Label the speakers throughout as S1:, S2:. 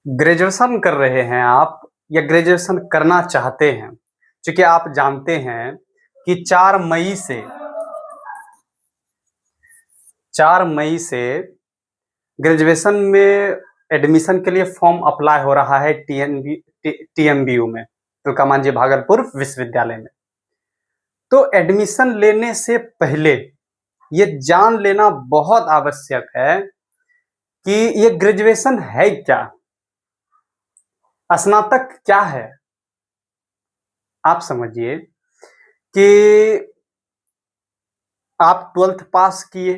S1: Graduation कर रहे हैं आप या ग्रेजुएशन करना चाहते हैं, क्योंकि आप जानते हैं कि 4 मई से ग्रेजुएशन में एडमिशन के लिए फॉर्म अप्लाई हो रहा है टीएमबीयू में, तिलका मांझी भागलपुर विश्वविद्यालय में। तो एडमिशन लेने से पहले ये जान लेना बहुत आवश्यक है कि ये ग्रेजुएशन है क्या, स्नातक क्या है। आप समझिए कि आप 12th पास किए,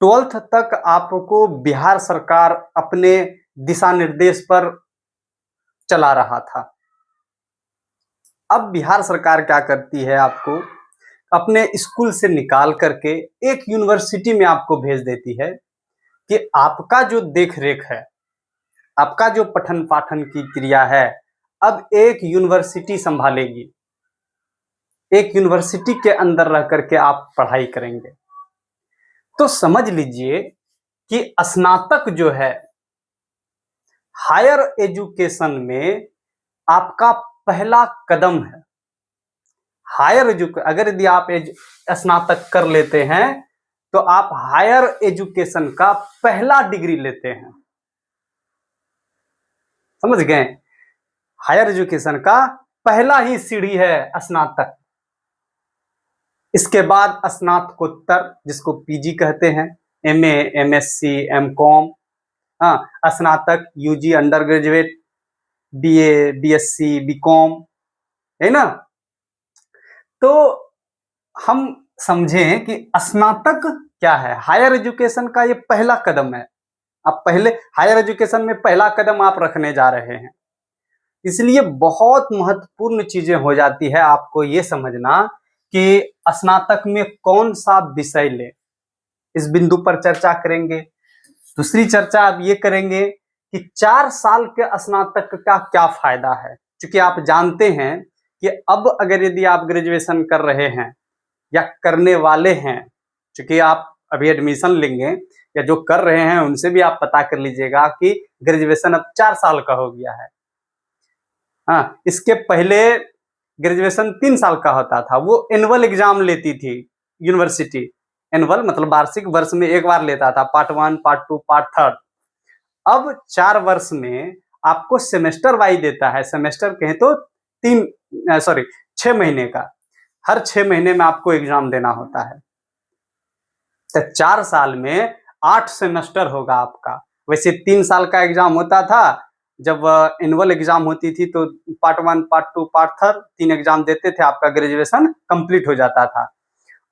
S1: 12th तक आपको बिहार सरकार अपने दिशा निर्देश पर चला रहा था। अब बिहार सरकार क्या करती है, आपको अपने स्कूल से निकाल करके एक यूनिवर्सिटी में आपको भेज देती है कि आपका जो देख रेख है, आपका जो पठन पाठन की क्रिया है, अब एक यूनिवर्सिटी संभालेगी। एक यूनिवर्सिटी के अंदर रह करके आप पढ़ाई करेंगे। तो समझ लीजिए कि स्नातक जो है हायर एजुकेशन में आपका पहला कदम है। हायर एजुकेशन, अगर यदि आप स्नातक कर लेते हैं तो आप हायर एजुकेशन का पहला डिग्री लेते हैं। समझ गए? हायर एजुकेशन का पहला ही सीढ़ी है स्नातक। इसके बाद स्नातकोत्तर, जिसको पीजी कहते हैं, एमए, एमएससी, एमकॉम, स्नातक, UG, undergraduate, BA, BSc, BCom, है ना। तो हम समझें कि स्नातक क्या है। हायर एजुकेशन का ये पहला कदम है। आप पहले हायर एजुकेशन में पहला कदम आप रखने जा रहे हैं, इसलिए बहुत महत्वपूर्ण चीजें हो जाती है आपको ये समझना कि स्नातक में कौन सा विषय ले। इस बिंदु पर चर्चा करेंगे। दूसरी चर्चा अब ये करेंगे कि 4 साल के स्नातक का क्या फायदा है, क्योंकि आप जानते हैं कि अब अगर यदि आप ग्रेजुएशन कर रहे हैं या करने वाले हैं, क्योंकि आप अभी एडमिशन लेंगे या जो कर रहे हैं उनसे भी आप पता कर लीजिएगा कि ग्रेजुएशन अब 4 साल का हो गया है। इसके पहले ग्रेजुएशन 3 साल का होता था। वो एनुअल एग्जाम लेती थी यूनिवर्सिटी। एनुअल मतलब वार्षिक, वर्ष में एक बार लेता था, पार्ट 1, पार्ट 2, पार्ट 3। अब 4 वर्ष में आपको सेमेस्टर वाइज देता है। सेमेस्टर कहें तो 6 महीने का, हर 6 महीने में आपको एग्जाम देना होता है। तो 4 साल में 8 सेमेस्टर होगा आपका। वैसे 3 साल का एग्जाम होता था। जब एनुअल एग्जाम होती थी तो पार्ट 1, पार्ट 2, पार्ट 3 3 एग्जाम देते थे, आपका ग्रेजुएशन कंप्लीट हो जाता था।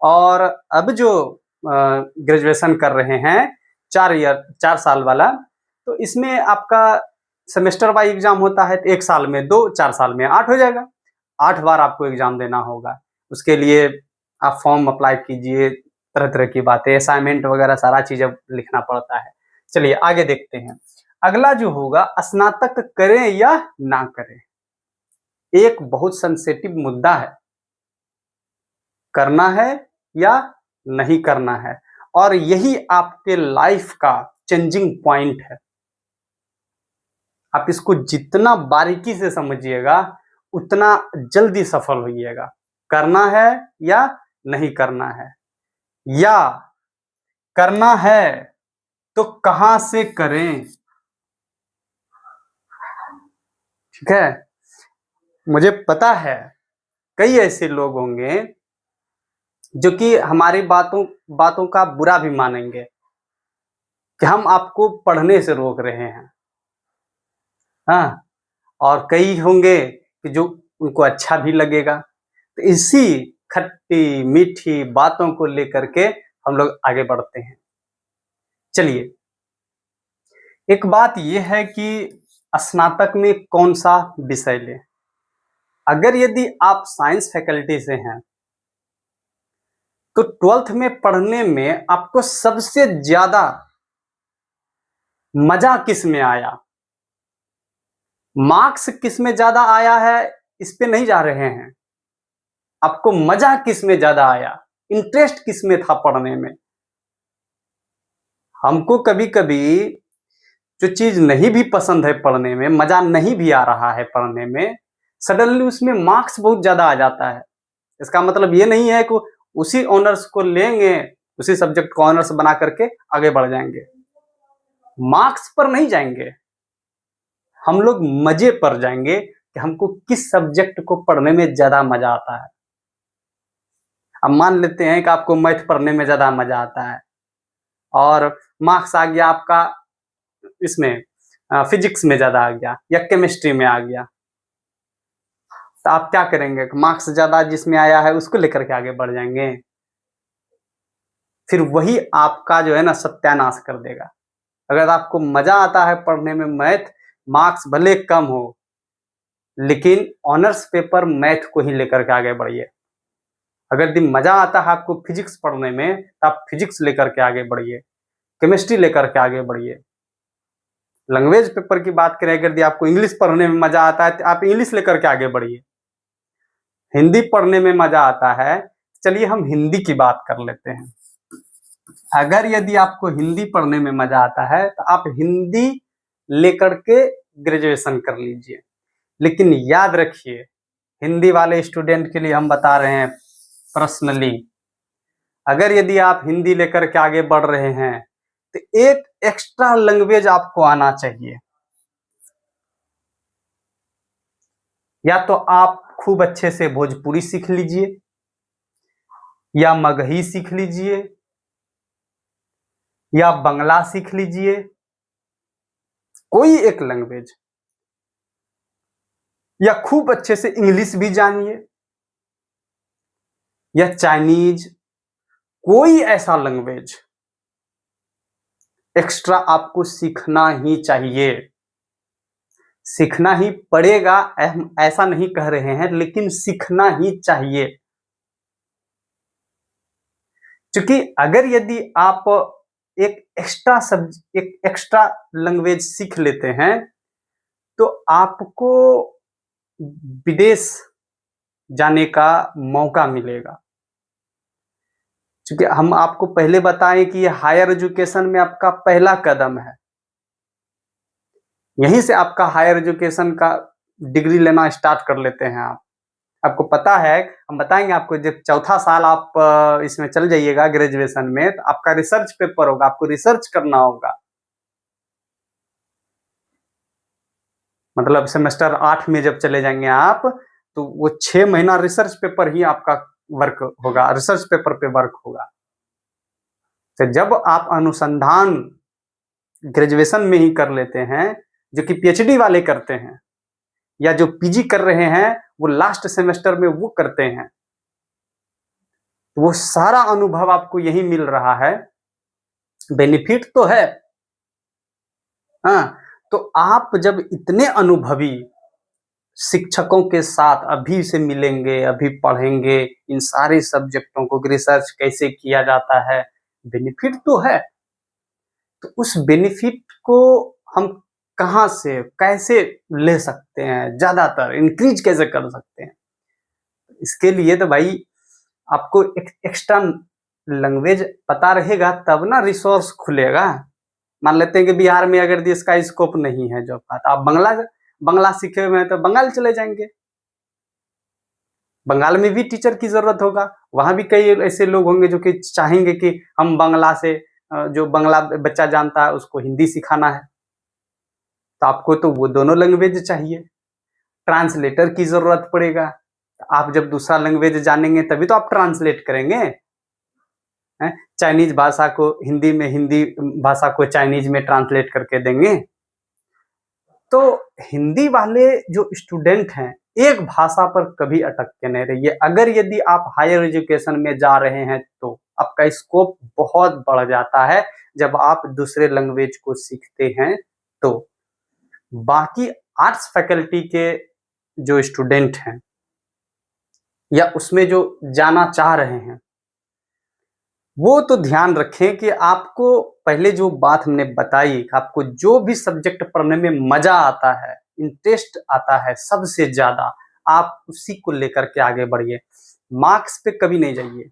S1: और अब जो ग्रेजुएशन कर रहे हैं 4 साल वाला, तो इसमें आपका सेमेस्टर वाइज एग्जाम होता है। 1 साल में 2, 4 साल में 8 हो जाएगा। 8 बार आपको एग्जाम देना होगा। उसके लिए आप फॉर्म अप्लाई कीजिए, तरह तरह की बातें, असाइनमेंट वगैरह सारा चीज अब लिखना पड़ता है। चलिए आगे देखते हैं। अगला जो होगा, स्नातक करें या ना करें। एक बहुत सेंसिटिव मुद्दा है, करना है या नहीं करना है, और यही आपके लाइफ का चेंजिंग पॉइंट है। आप इसको जितना बारीकी से समझिएगा उतना जल्दी सफल होइएगा। करना है या नहीं करना है, या करना है तो कहां से करें। ठीक है, मुझे पता है कई ऐसे लोग होंगे जो कि हमारी बातों का बुरा भी मानेंगे कि हम आपको पढ़ने से रोक रहे हैं। और कई होंगे कि जो उनको अच्छा भी लगेगा। तो इसी खट्टी मीठी बातों को लेकर के हम लोग आगे बढ़ते हैं। चलिए, एक बात यह है कि स्नातक में कौन सा विषय लें। अगर यदि आप साइंस फैकल्टी से हैं तो 12th में पढ़ने में आपको सबसे ज्यादा मजा किस में आया, मार्क्स किस में ज्यादा आया है, इस पे नहीं जा रहे हैं। आपको मजा किस में ज्यादा आया, इंटरेस्ट किस में था पढ़ने में। हमको कभी कभी जो चीज नहीं भी पसंद है पढ़ने में, मजा नहीं भी आ रहा है पढ़ने में, सडनली उसमें मार्क्स बहुत ज्यादा आ जाता है। इसका मतलब ये नहीं है कि उसी ऑनर्स को लेंगे, उसी सब्जेक्ट को ऑनर्स बना करके आगे बढ़ जाएंगे। मार्क्स पर नहीं जाएंगे, हम लोग मजे पर जाएंगे कि हमको किस सब्जेक्ट को पढ़ने में ज्यादा मजा आता है। अब मान लेते हैं कि आपको मैथ पढ़ने में ज्यादा मजा आता है और मार्क्स आ गया आपका इसमें फिजिक्स में ज्यादा आ गया या केमिस्ट्री में आ गया, तो आप क्या करेंगे? मार्क्स ज्यादा जिसमें आया है उसको लेकर के आगे बढ़ जाएंगे। फिर वही आपका जो है ना सत्यानाश कर देगा। अगर आपको मजा आता है पढ़ने में मैथ, मार्क्स भले कम हो लेकिन ऑनर्स पेपर मैथ को ही लेकर के आगे बढ़िए। अगर यदि मजा आता है आपको फिजिक्स पढ़ने में तो आप फिजिक्स लेकर के आगे बढ़िए, केमिस्ट्री लेकर के आगे बढ़िए। लैंग्वेज पेपर की बात करें, अगर यदि आपको इंग्लिश पढ़ने में मजा आता है तो आप इंग्लिश लेकर के आगे बढ़िए। हिंदी पढ़ने में मजा आता है, चलिए हम हिंदी की बात कर लेते हैं। अगर यदि आपको हिंदी पढ़ने में मजा आता है तो आप हिंदी लेकर के ग्रेजुएशन कर लीजिए। लेकिन याद रखिए, हिंदी वाले स्टूडेंट के लिए हम बता रहे हैं पर्सनली, अगर यदि आप हिंदी लेकर के आगे बढ़ रहे हैं तो एक एक्स्ट्रा लैंग्वेज आपको आना चाहिए। या तो आप खूब अच्छे से भोजपुरी सीख लीजिए या मगही सीख लीजिए या बंगला सीख लीजिए, कोई एक लैंग्वेज, या खूब अच्छे से इंग्लिश भी जानिए या चाइनीज, कोई ऐसा लैंग्वेज एक्स्ट्रा आपको सीखना ही चाहिए। सीखना ही पड़ेगा, हम ऐसा नहीं कह रहे हैं, लेकिन सीखना ही चाहिए। क्योंकि अगर यदि आप एक एक्स्ट्रा लैंग्वेज सीख लेते हैं तो आपको विदेश जाने का मौका मिलेगा। क्योंकि हम आपको पहले बताएं कि हायर एजुकेशन में आपका पहला कदम है, यहीं से आपका हायर एजुकेशन का डिग्री लेना स्टार्ट कर लेते हैं आप। आपको पता है, हम बताएंगे आपको, जब चौथा साल आप इसमें चल जाइएगा ग्रेजुएशन में तो आपका रिसर्च पेपर होगा, आपको रिसर्च करना होगा। मतलब सेमेस्टर 8 में जब चले जाएंगे आप तो वो 6 महीना रिसर्च पेपर ही आपका वर्क होगा, रिसर्च पेपर पे वर्क होगा। तो जब आप अनुसंधान ग्रेजुएशन में ही कर लेते हैं, जो कि पीएचडी वाले करते हैं या जो पीजी कर रहे हैं वो लास्ट सेमेस्टर में वो करते हैं, तो वो सारा अनुभव आपको यही मिल रहा है। बेनिफिट तो है, हाँ। तो आप जब इतने अनुभवी शिक्षकों के साथ अभी से मिलेंगे, अभी पढ़ेंगे इन सारे सब्जेक्टों को, रिसर्च कैसे किया जाता है, बेनिफिट तो है। तो उस बेनिफिट को हम कहाँ से कैसे ले सकते हैं, ज्यादातर इंक्रीज कैसे कर सकते हैं? इसके लिए तो भाई आपको एक एक्स्ट्रा लैंग्वेज पता रहेगा तब ना रिसोर्स खुलेगा। मान लेते हैं कि बिहार में अगर इसका स्कोप नहीं है जॉब का, तो आप बंगला सीखे हुए हैं तो बंगाल चले जाएंगे। बंगाल में भी टीचर की जरूरत होगा, वहां भी कई ऐसे लोग होंगे जो कि चाहेंगे कि हम बंगला से, जो बंगला बच्चा जानता है उसको हिंदी सिखाना है, तो आपको तो वो दोनों लैंग्वेज चाहिए। ट्रांसलेटर की जरूरत पड़ेगा, आप जब दूसरा लैंग्वेज जानेंगे तभी तो आप ट्रांसलेट करेंगे। चाइनीज भाषा को हिंदी में, हिंदी भाषा को चाइनीज में ट्रांसलेट करके देंगे। तो हिंदी वाले जो स्टूडेंट हैं एक भाषा पर कभी अटक के नहीं रहिए। अगर यदि आप हायर एजुकेशन में जा रहे हैं तो आपका स्कोप बहुत बढ़ जाता है जब आप दूसरे लैंग्वेज को सीखते हैं। तो बाकी आर्ट्स फैकल्टी के जो स्टूडेंट हैं या उसमें जो जाना चाह रहे हैं वो तो ध्यान रखें कि आपको पहले जो बात हमने बताई, आपको जो भी सब्जेक्ट पढ़ने में मजा आता है, इंटरेस्ट आता है सबसे ज्यादा, आप उसी को लेकर के आगे बढ़िए। मार्क्स पे कभी नहीं जाइए,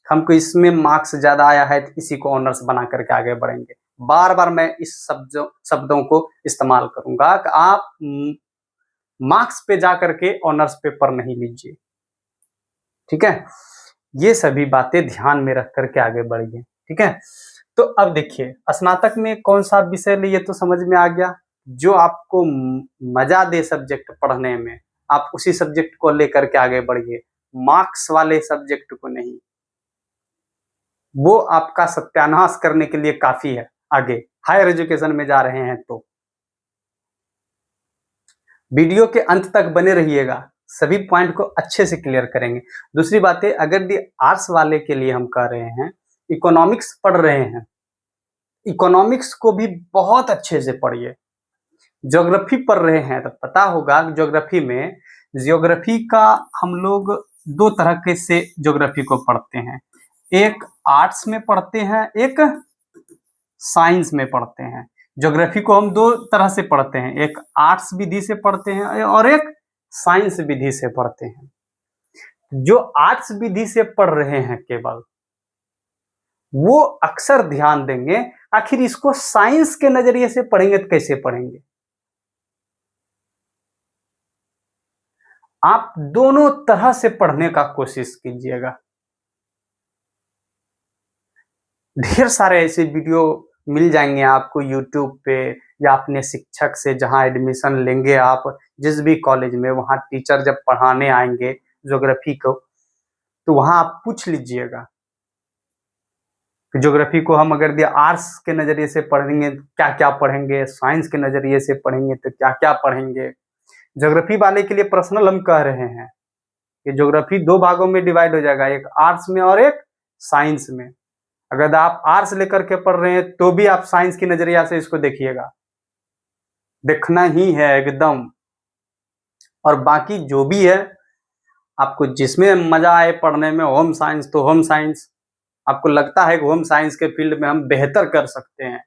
S1: हमको इसमें मार्क्स ज्यादा आया है तो इसी को ऑनर्स बना करके आगे बढ़ेंगे। बार बार मैं इस शब्दों को इस्तेमाल करूंगा कि आप मार्क्स पे जा करके ऑनर्स पेपर नहीं लीजिए, ठीक है। ये सभी बातें ध्यान में रख करके आगे बढ़िए, ठीक है। तो अब देखिए, स्नातक में कौन सा विषय लिए तो समझ में आ गया। जो आपको मजा दे सब्जेक्ट पढ़ने में, आप उसी सब्जेक्ट को लेकर के आगे बढ़िए, मार्क्स वाले सब्जेक्ट को नहीं। वो आपका सत्यानाश करने के लिए काफी है। आगे हायर एजुकेशन में जा रहे हैं तो वीडियो के अंत तक बने रहिएगा, सभी पॉइंट को अच्छे से क्लियर करेंगे। दूसरी बात है, अगर दी आर्ट्स वाले के लिए हम कह रहे हैं, इकोनॉमिक्स पढ़ रहे हैं, इकोनॉमिक्स को भी बहुत अच्छे से पढ़िए। ज्योग्राफी पढ़ रहे हैं तो पता होगा ज्योग्राफी में, ज्योग्राफी का हम लोग दो तरह के से ज्योग्राफी को पढ़ते हैं, एक आर्ट्स में पढ़ते हैं, एक साइंस में पढ़ते हैं। ज्योग्राफी को हम दो तरह से पढ़ते हैं, एक आर्ट्स विधि से पढ़ते हैं और एक साइंस विधि से पढ़ते हैं। जो आर्ट्स विधि से पढ़ रहे हैं केवल, वो अक्सर ध्यान देंगे आखिर इसको साइंस के नजरिए से पढ़ेंगे तो कैसे पढ़ेंगे। आप दोनों तरह से पढ़ने का कोशिश कीजिएगा। ढेर सारे ऐसे वीडियो मिल जाएंगे आपको YouTube पे, या अपने शिक्षक से जहां एडमिशन लेंगे आप जिस भी कॉलेज में, वहां टीचर जब पढ़ाने आएंगे ज्योग्राफी को, तो वहां आप पूछ लीजिएगा कि ज्योग्राफी को हम अगर दिया आर्ट्स के नजरिए से पढ़ेंगे क्या क्या पढ़ेंगे, साइंस के नजरिए से पढ़ेंगे तो क्या क्या पढ़ेंगे। ज्योग्राफी वाले के लिए पर्सनल हम कह रहे हैं कि ज्योग्राफी दो भागों में डिवाइड हो जाएगा, एक आर्ट्स में और एक साइंस में। अगर आप आर्ट्स लेकर के पढ़ रहे हैं तो भी आप साइंस की नजरिया से इसको देखिएगा, देखना ही है एकदम। और बाकी जो भी है, आपको जिसमें मजा आए पढ़ने में, होम साइंस तो होम साइंस, आपको लगता है कि होम साइंस के फील्ड में हम बेहतर कर सकते हैं,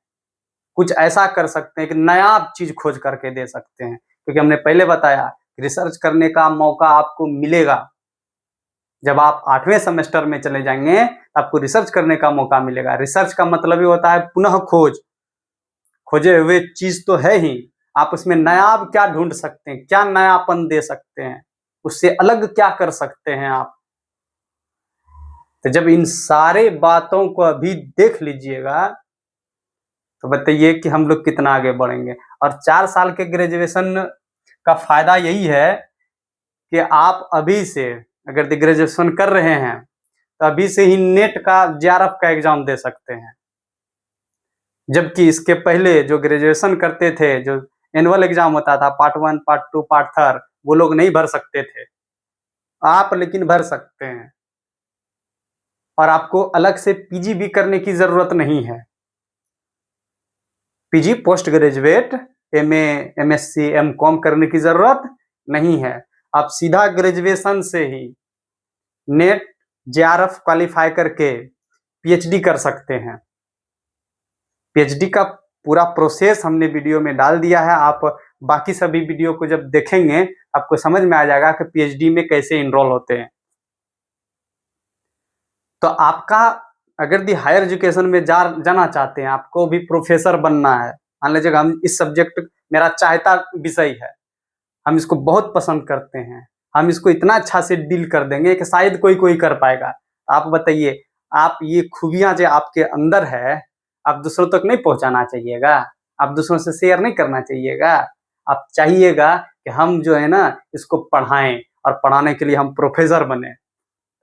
S1: कुछ ऐसा कर सकते हैं कि नया चीज खोज करके दे सकते हैं, क्योंकि हमने पहले बताया रिसर्च करने का मौका आपको मिलेगा। जब आप 8वें सेमेस्टर में चले जाएंगे आपको रिसर्च करने का मौका मिलेगा। रिसर्च का मतलब ही होता है पुनः खोज, खोजे हुए चीज तो है ही, आप उसमें नया क्या ढूंढ सकते हैं, क्या नयापन दे सकते हैं, उससे अलग क्या कर सकते हैं आप। तो जब इन सारे बातों को अभी देख लीजिएगा तो बताइए कि हम लोग कितना आगे बढ़ेंगे। और 4 साल के ग्रेजुएशन का फायदा यही है कि आप अभी से अगर ग्रेजुएशन कर रहे हैं तो अभी से ही नेट का JRF का एग्जाम दे सकते हैं। जबकि इसके पहले जो ग्रेजुएशन करते थे, जो एनुअल एग्जाम होता था, पार्ट 1, पार्ट 2, पार्ट 3, वो लोग नहीं भर सकते थे, आप लेकिन भर सकते हैं। और आपको अलग से PG भी करने की जरूरत नहीं है। PG post graduate, MA, MSc, MCOM करने की जरूरत नहीं है। आप सीधा ग्रेजुएशन से ही नेट JRF क्वालिफाई करके PhD कर सकते हैं। PhD का पूरा प्रोसेस हमने वीडियो में डाल दिया है, आप बाकी सभी वीडियो को जब देखेंगे आपको समझ में आ जाएगा कि PhD में कैसे इनरोल होते हैं। तो आपका अगर दी हायर एजुकेशन में जाना चाहते हैं, आपको भी प्रोफेसर बनना है, मान लीजिएगा हम इस सब्जेक्ट मेरा चाहता विषय है, हम इसको बहुत पसंद करते हैं, हम इसको इतना अच्छा से डील कर देंगे कि शायद कोई कर पाएगा। आप बताइए, आप ये खूबियां जो आपके अंदर है आप दूसरों तक नहीं पहुंचाना चाहिएगा, आप दूसरों से शेयर नहीं करना चाहिएगा, आप चाहिएगा कि हम जो है ना इसको पढ़ाएं और पढ़ाने के लिए हम प्रोफेसर बने।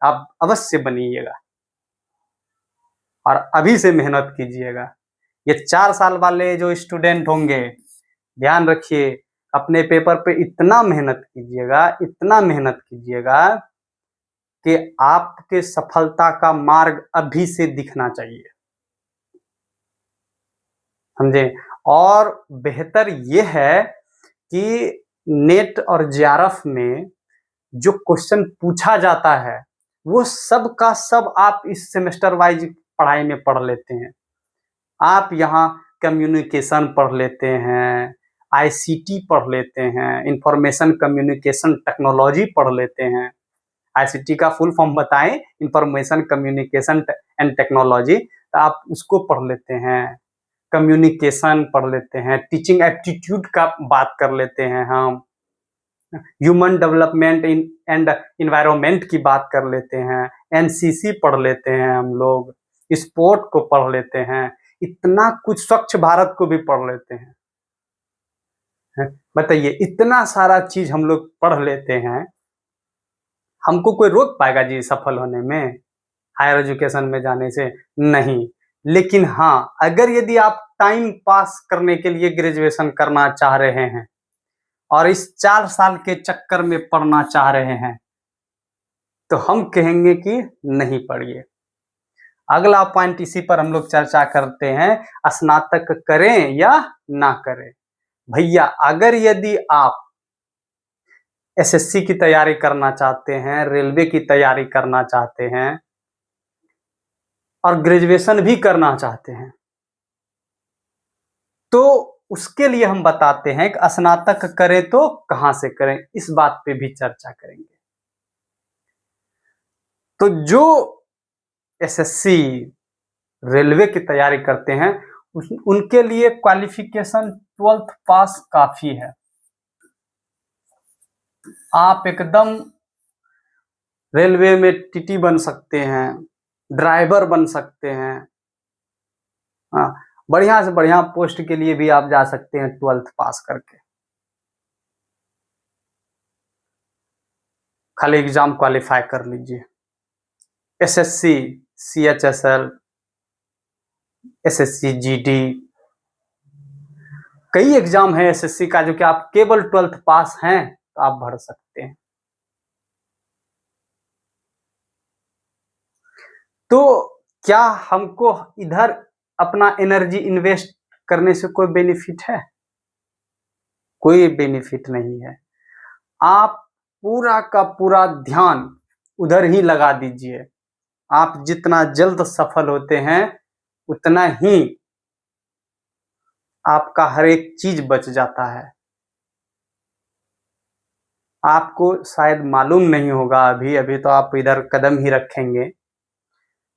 S1: आप अवश्य बनिएगा और अभी से मेहनत कीजिएगा। ये 4 साल वाले जो स्टूडेंट होंगे, ध्यान रखिए, अपने पेपर पे इतना मेहनत कीजिएगा, इतना मेहनत कीजिएगा कि आपके सफलता का मार्ग अभी से दिखना चाहिए, समझे। और बेहतर ये है कि नेट और JRF में जो क्वेश्चन पूछा जाता है वो सब का सब आप इस सेमेस्टर वाइज पढ़ाई में पढ़ लेते हैं। आप यहाँ कम्युनिकेशन पढ़ लेते हैं, ICT पढ़ लेते हैं, इंफॉर्मेशन कम्युनिकेशन टेक्नोलॉजी पढ़ लेते हैं। ICT का फुल फॉर्म बताएं, इंफॉर्मेशन कम्युनिकेशन एंड टेक्नोलॉजी, तो आप उसको पढ़ लेते हैं। कम्युनिकेशन पढ़ लेते हैं, टीचिंग एप्टीट्यूड का बात कर लेते हैं हम, ह्यूमन डेवलपमेंट एंड इन्वायरमेंट की बात कर लेते हैं, एनसीसी पढ़ लेते हैं हम लोग, स्पोर्ट को पढ़ लेते हैं, इतना कुछ, स्वच्छ भारत को भी पढ़ लेते हैं। बताइए, इतना सारा चीज हम लोग पढ़ लेते हैं, हमको कोई रोक पाएगा जी सफल होने में, हायर एजुकेशन में जाने से? नहीं। लेकिन हाँ, अगर यदि आप टाइम पास करने के लिए ग्रेजुएशन करना चाह रहे हैं और इस 4 साल के चक्कर में पढ़ना चाह रहे हैं, तो हम कहेंगे कि नहीं पढ़िए। अगला पॉइंट इसी पर हम लोग चर्चा करते हैं, स्नातक करें या ना करें। भैया, अगर यदि आप एसएससी की तैयारी करना चाहते हैं, रेलवे की तैयारी करना चाहते हैं और ग्रेजुएशन भी करना चाहते हैं, तो उसके लिए हम बताते हैं कि स्नातक करें तो कहां से करें, इस बात पे भी चर्चा करेंगे। तो जो एसएससी रेलवे की तैयारी करते हैं, उनके लिए क्वालिफिकेशन 12th पास काफी है। आप एकदम रेलवे में टीटी बन सकते हैं, ड्राइवर बन सकते हैं, हाँ, बढ़िया से बढ़िया पोस्ट के लिए भी आप जा सकते हैं 12th पास करके। खाली एग्जाम क्वालिफाई कर लीजिए। एसएससी, सीएचएसएल, एसएससी जीडी, कई एग्जाम है एसएससी का जो कि आप केवल 12th पास हैं तो आप भर सकते हैं। तो क्या हमको इधर अपना एनर्जी इन्वेस्ट करने से कोई बेनिफिट है? कोई बेनिफिट नहीं है। आप पूरा का पूरा ध्यान उधर ही लगा दीजिए। आप जितना जल्द सफल होते हैं उतना ही आपका हर एक चीज बच जाता है। आपको शायद मालूम नहीं होगा, अभी तो आप इधर कदम ही रखेंगे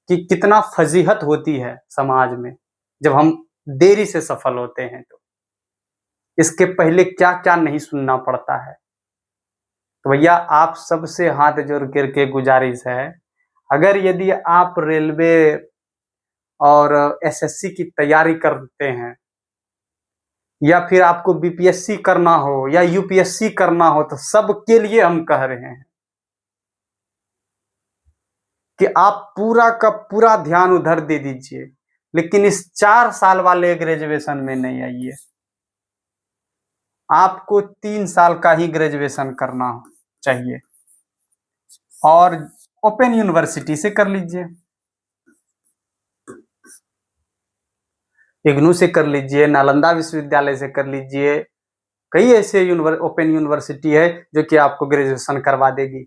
S1: कि कितना फजीहत होती है समाज में जब हम देरी से सफल होते हैं। तो इसके पहले क्या क्या नहीं सुनना पड़ता है। तो भैया, आप सबसे हाथ जोड़ करके गुजारिश है, अगर यदि आप रेलवे और एसएससी की तैयारी करते हैं या फिर आपको बीपीएससी करना हो या यूपीएससी करना हो, तो सबके लिए हम कह रहे हैं कि आप पूरा का पूरा ध्यान उधर दे दीजिए, लेकिन इस 4 साल वाले ग्रेजुएशन में नहीं आइए। आपको 3 साल का ही ग्रेजुएशन करना चाहिए और ओपन यूनिवर्सिटी से कर लीजिए, इग्नू से कर लीजिए, नालंदा विश्वविद्यालय से कर लीजिए। कई ऐसे ओपन यूनिवर्सिटी है जो कि आपको ग्रेजुएशन करवा देगी।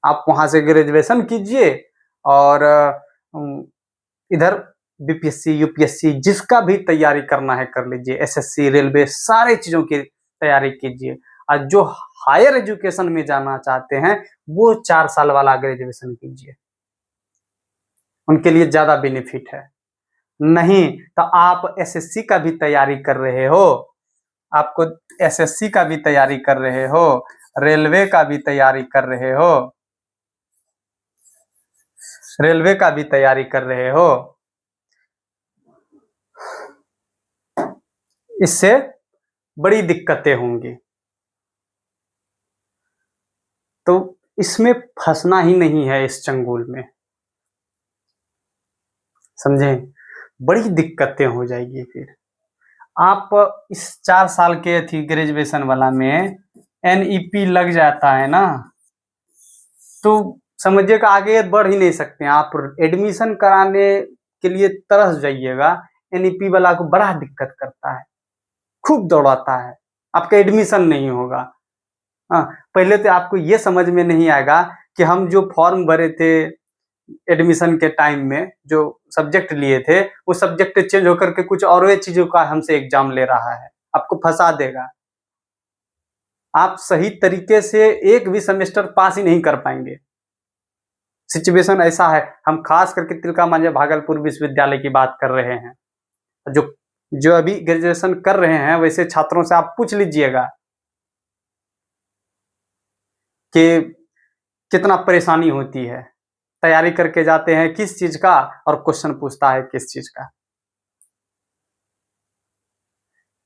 S1: आप वहां से ग्रेजुएशन कीजिए और इधर बीपीएससी, यूपीएससी, जिसका भी तैयारी करना है कर लीजिए, एसएससी, रेलवे, सारे चीजों की तैयारी कीजिए। और जो हायर एजुकेशन में जाना चाहते हैं वो 4 साल वाला ग्रेजुएशन कीजिए, उनके लिए ज्यादा बेनिफिट है। नहीं तो आप एसएससी का भी तैयारी कर रहे हो, आपको एसएससी का भी तैयारी कर रहे हो, रेलवे का भी तैयारी कर रहे हो, रेलवे का भी तैयारी कर रहे हो, इससे बड़ी दिक्कतें होंगी। तो इसमें फंसना ही नहीं है, इस चंगुल में, समझे? बड़ी दिक्कतें हो जाएगी। फिर आप इस 4 साल के थी ग्रेजुएशन वाला में एनईपी लग जाता है ना, तो समझिएगा आगे बढ़ ही नहीं सकते हैं। आप एडमिशन कराने के लिए तरस जाइएगा, एनईपी वाला को बड़ा दिक्कत करता है, खूब दौड़ाता है, आपका एडमिशन नहीं होगा। हाँ, पहले तो आपको ये समझ में नहीं आएगा कि हम जो फॉर्म भरे थे एडमिशन के टाइम में, जो सब्जेक्ट लिए थे, वो सब्जेक्ट चेंज होकर के कुछ और चीजों का हमसे एग्जाम ले रहा है, आपको फंसा देगा। आप सही तरीके से एक भी सेमेस्टर पास ही नहीं कर पाएंगे। सिचुएशन ऐसा है। हम खास करके तिलका मांझी भागलपुर विश्वविद्यालय की बात कर रहे हैं। जो जो अभी ग्रेजुएशन कर रहे हैं वैसे छात्रों से आप पूछ लीजिएगा कि कितना परेशानी होती है, तैयारी करके जाते हैं किस चीज का और क्वेश्चन पूछता है किस चीज का।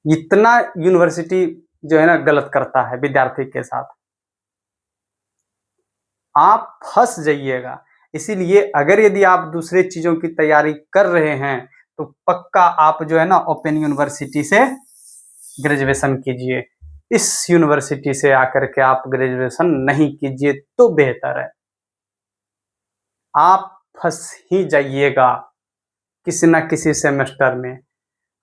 S1: इतना यूनिवर्सिटी जो है ना गलत करता है विद्यार्थी के साथ, आप फंस जाइएगा। इसीलिए अगर यदि आप दूसरे चीजों की तैयारी कर रहे हैं तो पक्का आप जो है ना ओपन यूनिवर्सिटी से ग्रेजुएशन कीजिए। इस यूनिवर्सिटी से आकर के आप ग्रेजुएशन नहीं कीजिए तो बेहतर है। आप फंस ही जाइएगा किसी ना किसी सेमेस्टर में।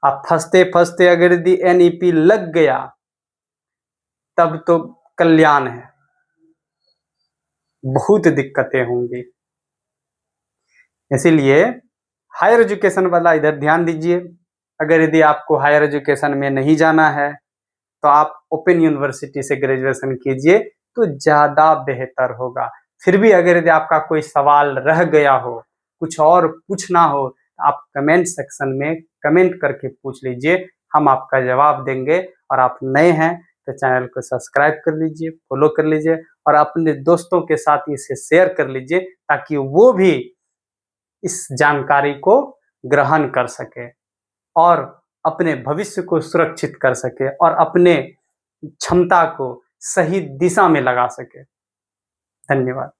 S1: आप फंसते फंसते अगर यदि NEP लग गया तब तो कल्याण है, बहुत दिक्कतें होंगी। इसीलिए हायर एजुकेशन वाला इधर ध्यान दीजिए। अगर यदि आपको हायर एजुकेशन में नहीं जाना है तो आप ओपन यूनिवर्सिटी से ग्रेजुएशन कीजिए तो ज़्यादा बेहतर होगा। फिर भी अगर यदि आपका कोई सवाल रह गया हो, कुछ और पूछना हो, तो आप कमेंट सेक्शन में कमेंट करके पूछ लीजिए, हम आपका जवाब देंगे। और आप नए हैं तो चैनल को सब्सक्राइब कर लीजिए, फॉलो कर लीजिए और अपने दोस्तों के साथ इसे शेयर कर लीजिए ताकि वो भी इस जानकारी को ग्रहण कर सके और अपने भविष्य को सुरक्षित कर सके और अपने क्षमता को सही दिशा में लगा सके। धन्यवाद।